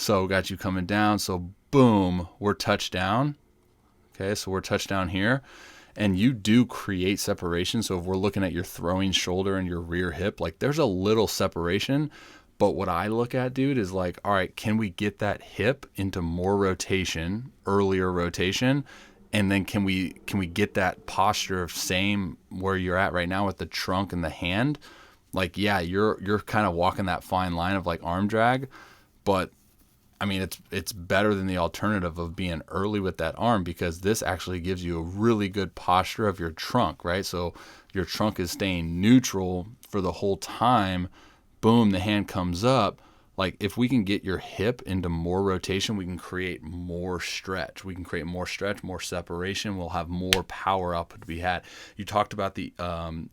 So got you coming down. So boom, we're touched down. Okay, so we're touched down here. And you do create separation. So if we're looking at your throwing shoulder and your rear hip, like there's a little separation. But what I look at, dude, is like, all right, can we get that hip into more rotation, earlier rotation? And then can we get that posture of same where you're at right now with the trunk and the hand? Like, yeah, you're kind of walking that fine line of like arm drag, but I mean, it's better than the alternative of being early with that arm, because this actually gives you a really good posture of your trunk, right? So your trunk is staying neutral for the whole time. Boom, the hand comes up. Like if we can get your hip into more rotation, we can create more stretch. We can create more stretch, more separation. We'll have more power output to be had. You talked about the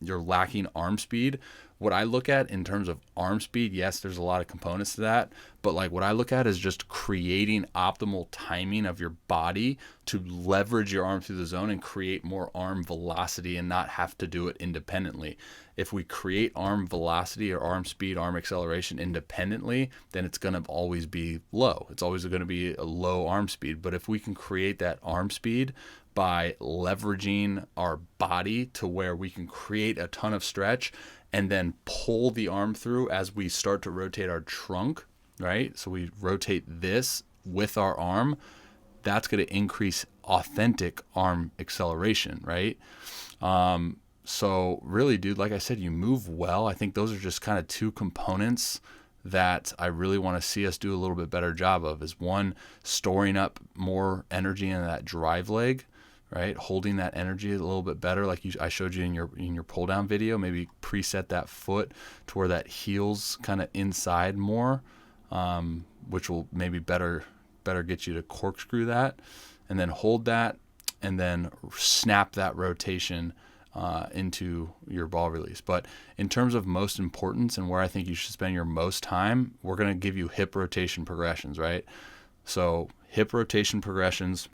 your lacking arm speed. What I look at in terms of arm speed, yes, there's a lot of components to that, but like what I look at is just creating optimal timing of your body to leverage your arm through the zone and create more arm velocity and not have to do it independently. If we create arm velocity or arm speed, arm acceleration independently, then it's going to always be low. It's always going to be a low arm speed. But if we can create that arm speed by leveraging our body to where we can create a ton of stretch and then pull the arm through as we start to rotate our trunk, right? So we rotate this with our arm, that's going to increase authentic arm acceleration, right? So really, dude, like I said, you move well. I think those are just kind of two components that I really want to see us do a little bit better job of. Is one, storing up more energy in that drive leg, right? Holding that energy a little bit better, like I showed you in your pull down video. Maybe preset that foot to where that heel's kind of inside more, which will maybe better get you to corkscrew that, and then hold that, and then snap that rotation into your ball release. But in terms of most importance and where I think you should spend your most time, we're going to give you hip rotation progressions, right? So hip rotation progressions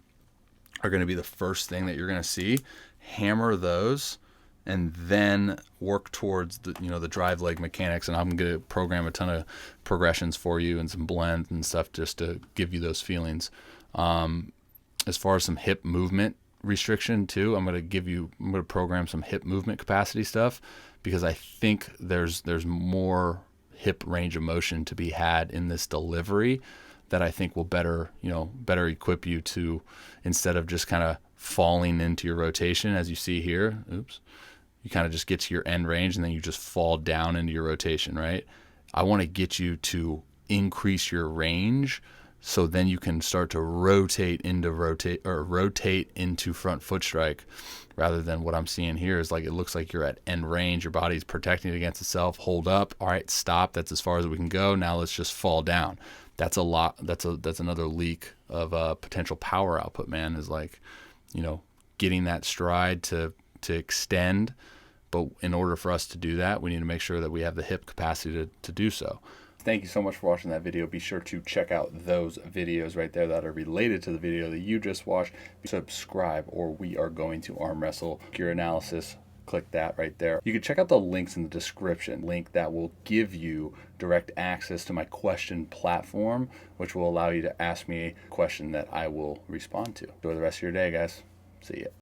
are going to be the first thing that you're going to see. Hammer those and then work towards the drive leg mechanics. And I'm going to program a ton of progressions for you and some blends and stuff just to give you those feelings. As far as some hip movement restriction too, I'm going to program some hip movement capacity stuff, because I think there's more hip range of motion to be had in this delivery that I think will better equip you to, instead of just kind of falling into your rotation as you see here, you kind of just get to your end range and then you just fall down into your rotation, right? I want to get you to increase your range, so then you can start to rotate into front foot strike, rather than what I'm seeing here is like it looks like you're at end range, your body's protecting it against itself, hold up, all right, stop, that's as far as we can go, now let's just fall down. That's a lot. That's another leak of potential power output, man, is like, getting that stride to extend. But in order for us to do that, we need to make sure that we have the hip capacity to do so. Thank you so much for watching that video. Be sure to check out those videos right there that are related to the video that you just watched. Subscribe, or we are going to arm wrestle your analysis. Click that right there. You can check out the links in the description. Link that will give you direct access to my question platform, which will allow you to ask me a question that I will respond to. Enjoy the rest of your day, guys. See ya.